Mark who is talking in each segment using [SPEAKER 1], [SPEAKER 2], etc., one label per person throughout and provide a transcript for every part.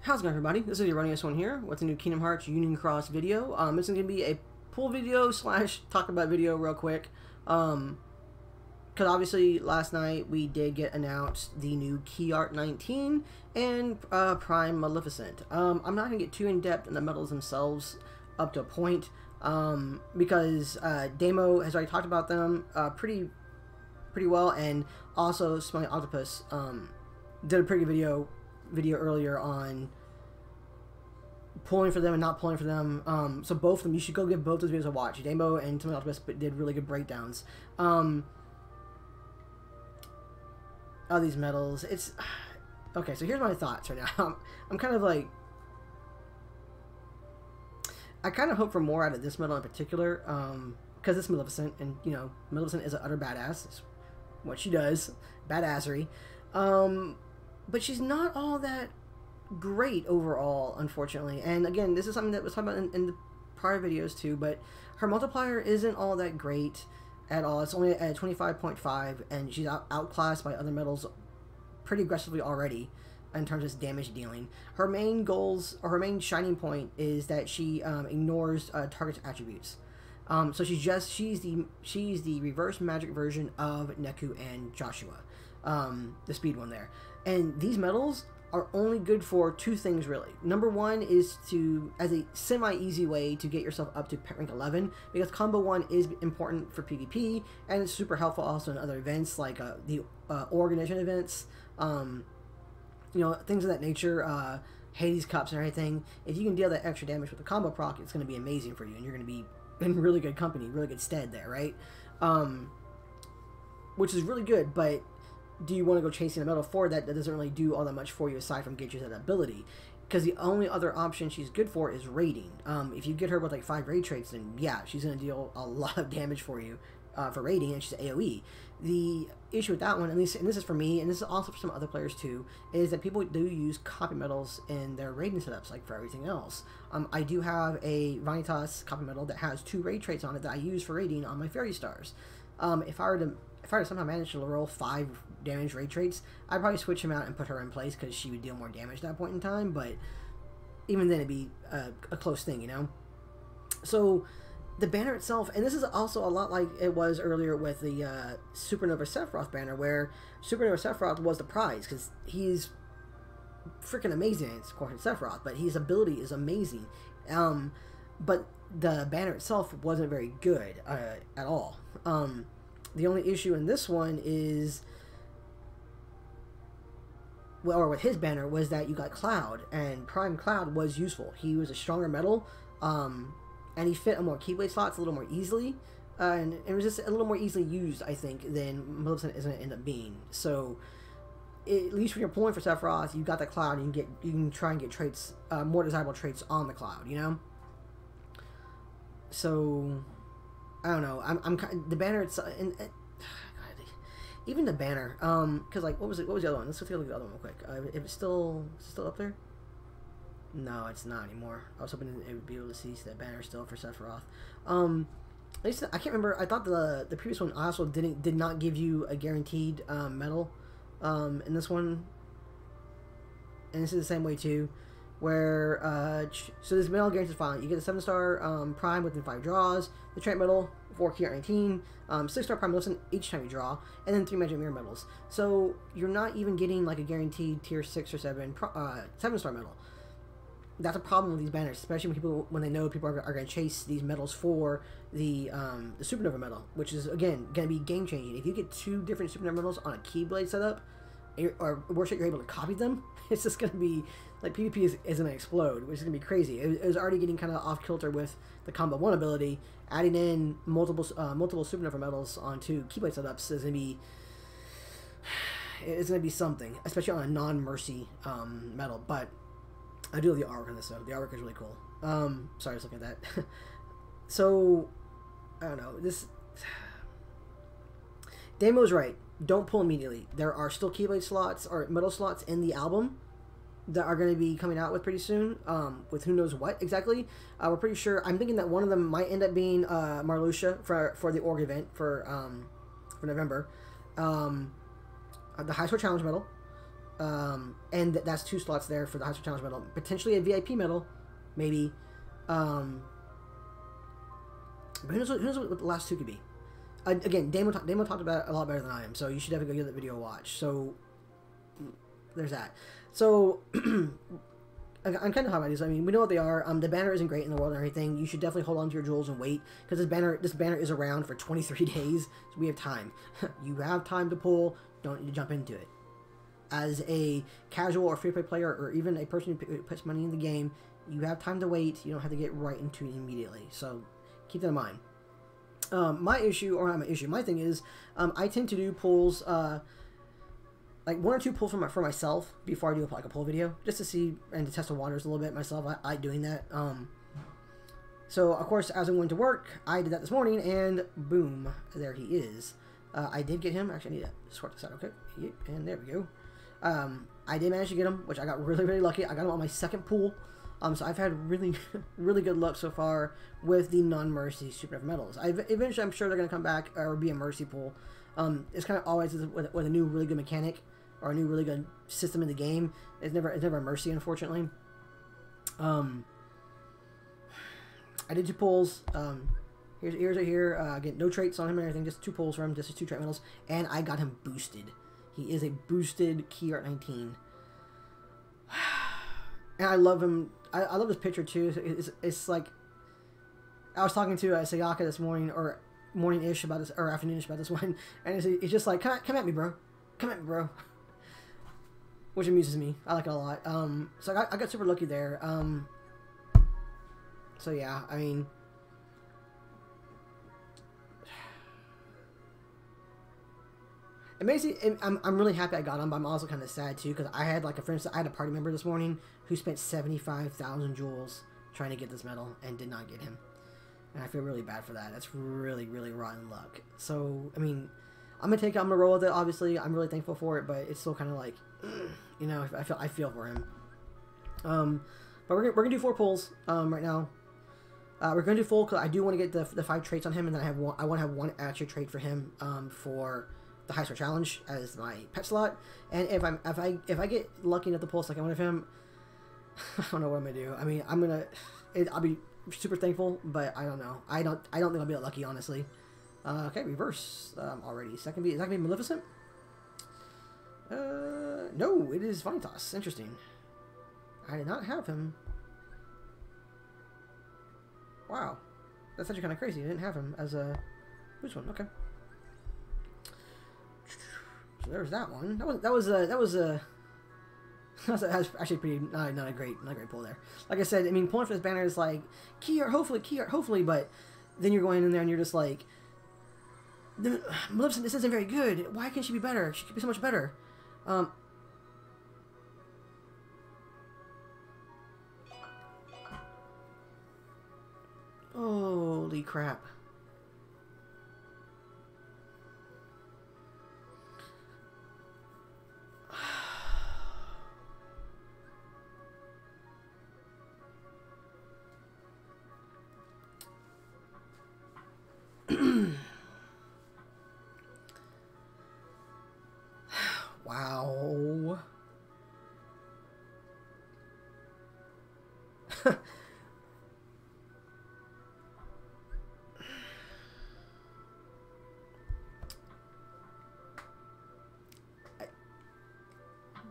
[SPEAKER 1] How's it going, everybody? This is your running S1 here with a new Kingdom Hearts Union Cross video. This is going to be a pull video slash talk about video real quick. Because obviously last night we did get announced the new Key Art 19 and Prime Maleficent. I'm not going to get too in-depth in the medals themselves up to a point because Damo has already talked about them pretty well, and also Smelly Octopus did a pretty good video earlier on pulling for them and not pulling for them. So both of them, you should go give both those videos a watch. Damo and Smelly Octopus did really good breakdowns of these medals. It's okay. So here's my thoughts right now. I'm kind of like, I kind of hope for more out of this medal in particular, because it's Maleficent, and you know, Maleficent is an utter badass. It's what she does, badassery. But she's not all that great overall, unfortunately. And again, this is something that was talked about in the prior videos too, but her multiplier isn't all that great at all. It's only at 25.5, and she's outclassed by other medals pretty aggressively already in terms of damage dealing. Her main goals, or her main shining point, is that she ignores target's attributes. So she's the reverse magic version of Neku and Joshua, the speed one there. And these medals are only good for two things, really. Number one is as a semi-easy way to get yourself up to pet rank 11, because combo 1 is important for PvP, and it's super helpful also in other events like the Organization events, you know, things of that nature, Hades Cups and everything. If you can deal that extra damage with the combo proc, it's going to be amazing for you, and you're going to be in really good company, really good stead there, right? Which is really good, but do you want to go chasing a medal for that doesn't really do all that much for you aside from get you that ability? Because the only other option she's good for is raiding. If you get her with like 5 raid traits, then yeah, she's going to deal a lot of damage for you for raiding, and she's AoE. The issue with that one, at least, and this is for me, and this is also for some other players too, is that people do use copy medals in their raiding setups, like for everything else. I do have a Vanitas copy medal that has 2 raid traits on it that I use for raiding on my Fairy Stars. If I were to somehow manage to roll 5 damage raid traits, I'd probably switch him out and put her in place because she would deal more damage at that point in time, but even then it'd be a close thing, you know? So the banner itself, and this is also a lot like it was earlier with the Supernova Sephiroth banner, where Supernova Sephiroth was the prize because he's freaking amazing. It's of course Sephiroth, but his ability is amazing. But the banner itself wasn't very good at all. The only issue in this one is, well, or with his banner, was that you got Cloud, and Prime Cloud was useful. He was a stronger metal, and he fit on more Keyblade slots a little more easily, and it was just a little more easily used, I think, than Maleficent is going to end up being. So, at least when you're pulling for Sephiroth, you got that Cloud, and you can try and get traits, more desirable traits on the Cloud, you know? So I don't know. The banner itself, and even the banner. Because like, what was the other one? Let's take a look at the other one real quick. If it's still up there. No, it's not anymore. I was hoping it would be able to see that banner still for Sephiroth. At least I can't remember. I thought the previous one also did not give you a guaranteed medal. In this one, and this is the same way too. Where, so this medal guarantees filing. You get a 7-star Prime within 5 draws, the Trait medal, 4 Key Art 19, 6-star Prime Maleficent each time you draw, and then 3 Magic Mirror medals. So you're not even getting like a guaranteed tier 6 or 7 7-star medal. That's a problem with these banners, especially when they know people are going to chase these medals for the Supernova medal, which is again going to be game changing. If you get 2 different Supernova medals on a Keyblade setup, or worse yet, you're able to copy them, it's just going to be, like, PvP is going to explode, which is going to be crazy. It was already getting kind of off-kilter with the Combo 1 ability. Adding in multiple Supernova medals onto Keyblade setups is going to be something, especially on a non-Mercy medal. But I do love the artwork on this, though. The artwork is really cool. Sorry, I was looking at that. So, I don't know. Damo's right. Don't pull immediately. There are still Keyblade slots or medal slots in the album that are going to be coming out with pretty soon, with who knows what exactly. We're pretty sure. I'm thinking that one of them might end up being Marluxia for the org event for November. The High Score Challenge medal, And that's 2 slots there for the High Score Challenge medal. Potentially a VIP medal, maybe. But who knows what the last 2 could be. Again, Damo talked about it a lot better than I am, so you should definitely go give that video a watch. So, there's that. So, I'm kind of talking about these. I mean, we know what they are. The banner isn't great in the world and everything. You should definitely hold on to your jewels and wait, because this banner is around for 23 days, so we have time. You have time to pull. Don't need to jump into it. As a casual or free-play player, or even a person who puts money in the game, you have time to wait. You don't have to get right into it immediately. So, keep that in mind. My thing is, I tend to do pulls, like 1 or 2 pulls for myself before I do like a pull video, just to see and to test the waters a little bit myself. I doing that. So of course, as I went to work, I did that this morning, and boom, there he is. I did get him. Actually, I need to sort this out. Okay, and there we go. I did manage to get him, which I got really, really lucky. I got him on my 2nd pull. So I've had really, really good luck so far with the non-mercy supernova medals. Eventually, I'm sure they're going to come back or be a mercy pool. It's kind of always with a new really good mechanic or a new really good system in the game. It's never a mercy, unfortunately. I did 2 pulls. Here's right here. Again, no traits on him or anything. Just 2 pulls for him. Just 2 trait medals, and I got him boosted. He is a boosted Key Art 19. And I love him. I love this picture too. It's like, I was talking to Sayaka this morning, or morning-ish about this, or afternoonish about this one, and it's just like, come at me, bro. Come at me, bro. Which amuses me. I like it a lot. So I got super lucky there. So yeah, I mean, amazing. I'm really happy I got him, but I'm also kind of sad too, because I had like I had a party member this morning who spent 75,000 jewels trying to get this medal and did not get him, and I feel really bad for that. That's really, really rotten luck. So I mean, I'm gonna roll with it. Obviously, I'm really thankful for it, but it's still kind of like, you know, I feel for him. But we're gonna do 4 pulls right now. We're gonna do full because I do want to get the 5 traits on him, and then I want to have 1 extra trait for him for the High Score Challenge as my pet slot. And if I get lucky enough to pull a second one of him, I don't know what I'm gonna do. I mean, I'll be super thankful, but I don't know. I don't think I'll be that lucky, honestly. Okay, reverse already. Is that gonna be Maleficent? No, it is Vanitas. Interesting. I did not have him. Wow, that's actually kind of crazy. I didn't have him as a which one? Okay. So there's that one. That was actually pretty not a great pull there. Like I said, I mean, pulling for this banner is like key art, hopefully, but then you're going in there and you're just like, Maleficent, this isn't very good. Why can't she be better? She could be so much better. Holy crap. Wow.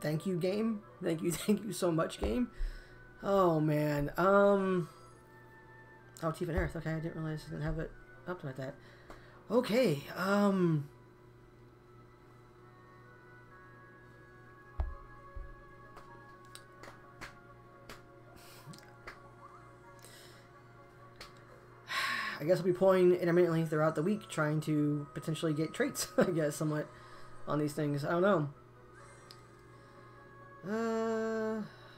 [SPEAKER 1] Thank you, game. Thank you so much, game. Oh man. Oh, Teeth and Earth. Okay, I didn't realize I didn't have it up like that. Okay. I guess I'll be pulling intermittently throughout the week, trying to potentially get traits, I guess, somewhat on these things. I don't know.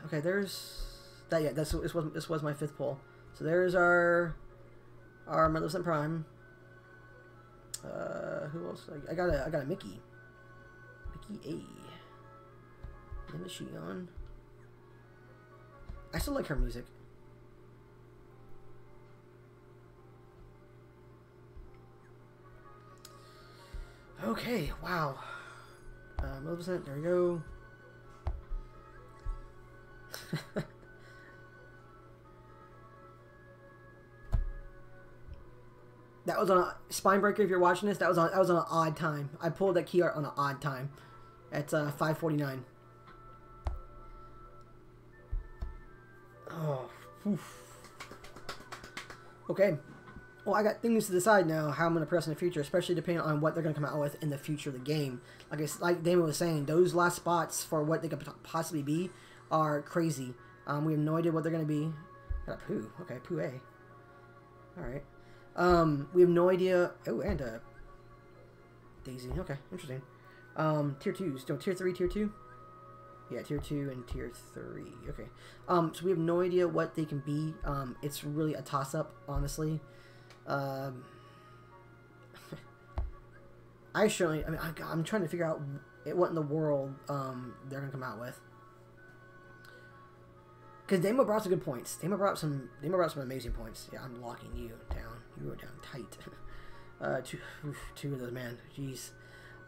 [SPEAKER 1] Okay, there's that. Yeah, this was my 5th pull. So there's our Maleficent Prime. Who else? I got a Mickey. Mickey A. And is she on? I still like her music. Okay, wow. Maleficent, there we go. That was on a Spinebreaker. If you're watching this, that was on an odd time. I pulled that key art on an odd time. At 5:49. Oh, oof. Okay. Well, I got things to decide now how I'm going to press in the future, especially depending on what they're going to come out with in the future of the game. Like Damon was saying, those last spots for what they could possibly be are crazy. We have no idea what they're going to be. Got a poo. Okay, poo A. Alright. We have no idea. Oh, and Daisy. Okay, interesting. Tier 2s. No, tier 3, tier 2? Yeah, tier 2 and tier 3. Okay. So we have no idea what they can be. It's really a toss-up, honestly. I'm trying to figure out what in the world they're gonna come out with. Because Damo brought some good points. Damo brought some amazing points. Yeah, I'm locking you down. You were down tight. Two of those, man. Jeez.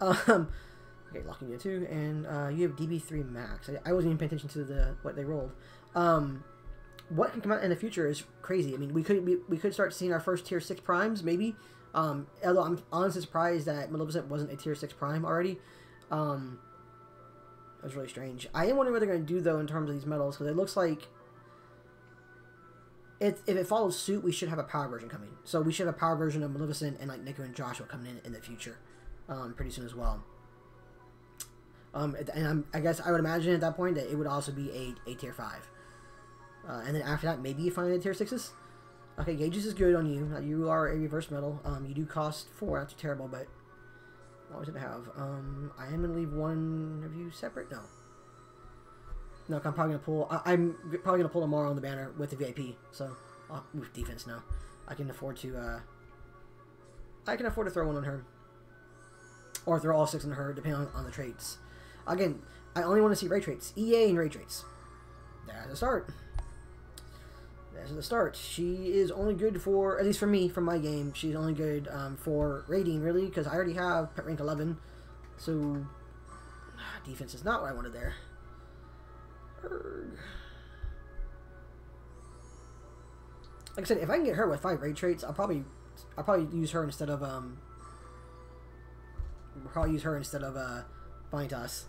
[SPEAKER 1] Okay, locking you 2, and you have DB3 max. I wasn't even paying attention to what they rolled. What can come out in the future is crazy. I mean, we could start seeing our first tier 6 primes, maybe. Although I'm honestly surprised that Maleficent wasn't a tier 6 prime already. That was really strange. I am wondering what they're going to do, though, in terms of these medals, because it looks like if it follows suit, we should have a power version coming. So we should have a power version of Maleficent and like Nico and Joshua coming in the future pretty soon as well. I guess I would imagine at that point that it would also be a tier 5. And then after that, maybe you find the tier 6s. Okay, gauges is good on you. You are a reverse medal. You do cost 4, not too terrible, but what was it to have? I am going to leave one of you separate? No. No, I'm probably going to pull... I'm probably going to pull tomorrow on the banner with the VIP. So, with defense now. I can afford to... I can afford to throw one on her. Or throw all 6 on her, depending on the traits. Again, I only want to see ray traits. EA and ray traits. There's a start. There's the start. She is only good for, at least for me, from my game, she's only good for rating, really, because I already have pet rank 11. So, defense is not what I wanted there. Like I said, if I can get her with 5 raid traits, I'll probably use her instead of Vanitas.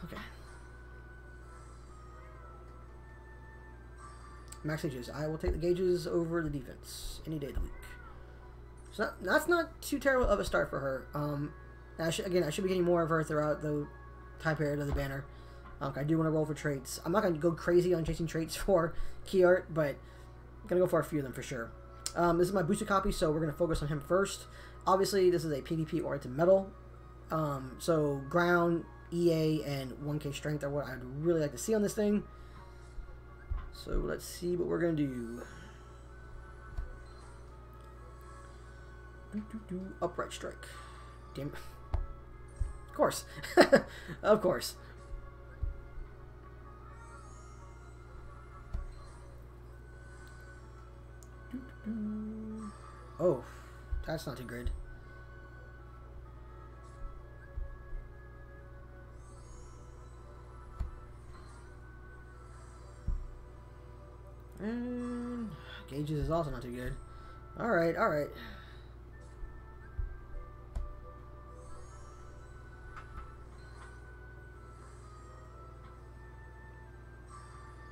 [SPEAKER 1] Okay. Max gauges. I will take the gauges over the defense any day of the week. So that's not too terrible of a start for her. I should be getting more of her throughout the time period of the banner. I do want to roll for traits. I'm not going to go crazy on chasing traits for key art, but I'm going to go for a few of them for sure. This is my boosted copy, so we're going to focus on him first. Obviously, this is a PvP-oriented medal. So ground, EA, and 1k strength are what I'd really like to see on this thing. So let's see what we're going to do. Upright strike. Damn. Of course. Of course. Oh, that's not too good. And gauges is also not too good. Alright, alright.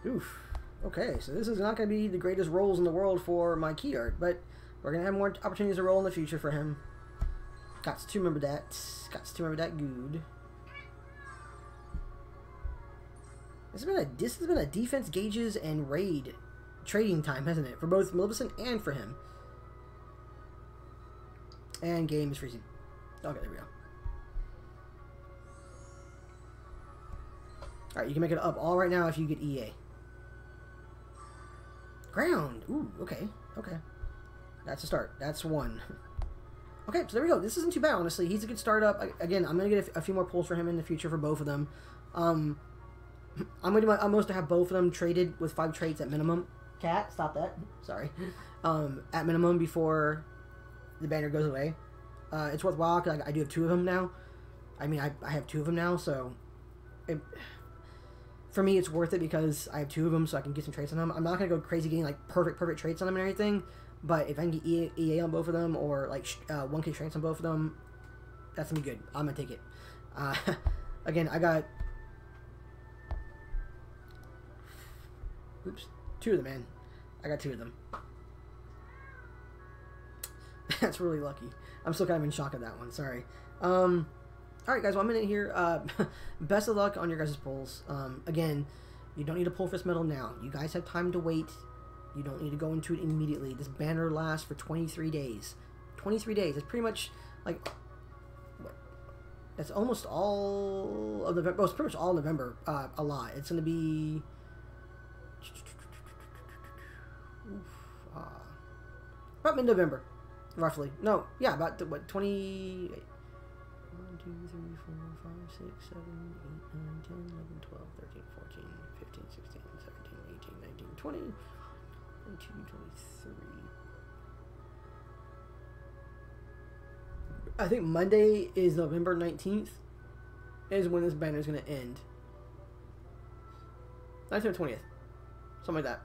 [SPEAKER 1] Oof. Okay, so this is not going to be the greatest rolls in the world for my key art, but we're going to have more opportunities to roll in the future for him. Got to remember that. Got to remember that good. This has been a defense, gauges, and raid trading time, hasn't it? For both Maleficent and for him. And game is freezing. Okay, there we go. Alright, you can make it up all right now if you get EA. Ground. Ooh, okay. Okay. That's a start. That's 1. Okay, so there we go. This isn't too bad, honestly. He's a good startup. Again, I'm going to get a few more pulls for him in the future for both of them. I'm going to do my utmost to have both of them traded with 5 traits at minimum. Cat, stop that. Sorry. At minimum before the banner goes away. It's worthwhile because I do have 2 of them now. I mean, I have 2 of them now, so for me, it's worth it because I have 2 of them, so I can get some traits on them. I'm not gonna go crazy getting like perfect traits on them and everything, but if I can get EA on both of them or like 1K traits on both of them, that's gonna be good. I'm gonna take it. Again, I got 2 of them, man. I got 2 of them. That's really lucky. I'm still kind of in shock of that one. Sorry. Alright, guys. Well, I'm in it here. Best of luck on your guys' pulls. Again, you don't need to pull for this medal now. You guys have time to wait. You don't need to go into it immediately. This banner lasts for 23 days. 23 days. It's pretty much like... what? That's almost all of November. Well, it's pretty much all November. A lot. It's going to be... about mid-November. Roughly. No, yeah, about, what, 20... 1, 2, 3, 4, 5, 6, 7, 8, 9, 10, 11, 12, 13, 14, 15, 16, 17, 18, 19, 20, 22, 23. I think Monday is November 19th is when this banner is going to end. 19th or 20th. Something like that.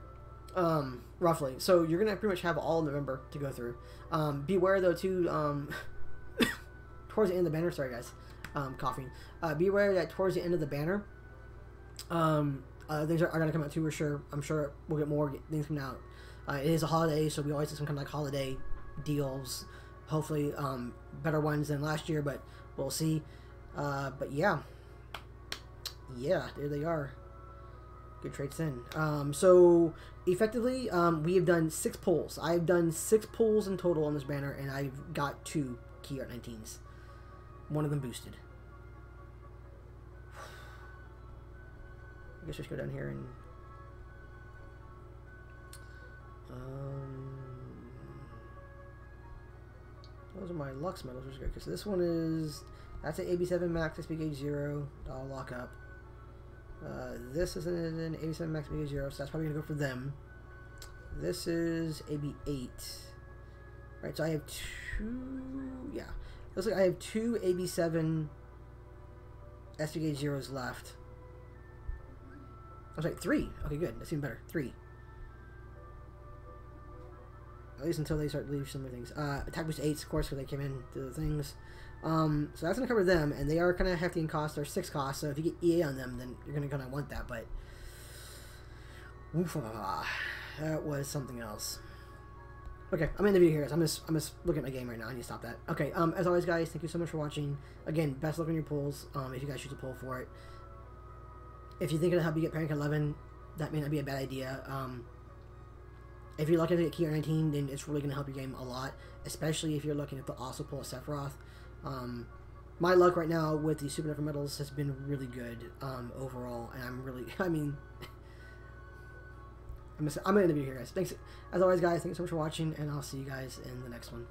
[SPEAKER 1] Roughly. So you're gonna pretty much have all of November to go through. Beware though too, towards the end of the banner, sorry guys, coughing. Beware that towards the end of the banner, things are gonna come out too, for sure. I'm sure we'll get more things coming out. It is a holiday, so we always do some kind of like holiday deals. Hopefully, better ones than last year, but we'll see. But yeah, there they are. Good traits in. So effectively, we have done 6 pulls. I've done 6 pulls in total on this banner, and I've got 2 key art 19s. One of them boosted. I guess just go down here and those are my Lux medals, which is good because this one is, that's an AB7 max SP gauge 0. I'll lock up. This is an 87 max AB 0, so that's probably going to go for them. This is AB8. Right, so I have 2... yeah. Looks like I have 2 AB7 SP gauge 0s left. I was like, 3. Okay, good. That's even better. 3. At least until they start leaving some of the things. Attack boost 8s, of course, because they came in to the things. So that's going to cover them, and they are kind of hefty in cost. They're 6 costs, so if you get EA on them, then you're going to kind of want that, but... oof, that was something else. Okay, I'm in the video here, so I'm just looking at my game right now. I need to stop that. Okay, as always, guys, thank you so much for watching. Again, best luck on your pulls, if you guys choose to pull for it. If you think it'll help you get rank 11, that may not be a bad idea. If you're lucky to get Key 19, then it's really going to help your game a lot, especially if you're looking to also pull a Sephiroth. My luck right now with the Supernova medals has been really good overall, and I'm really, I mean, I'm going to end the video here, guys. Thanks, as always, guys. Thanks so much for watching, and I'll see you guys in the next one.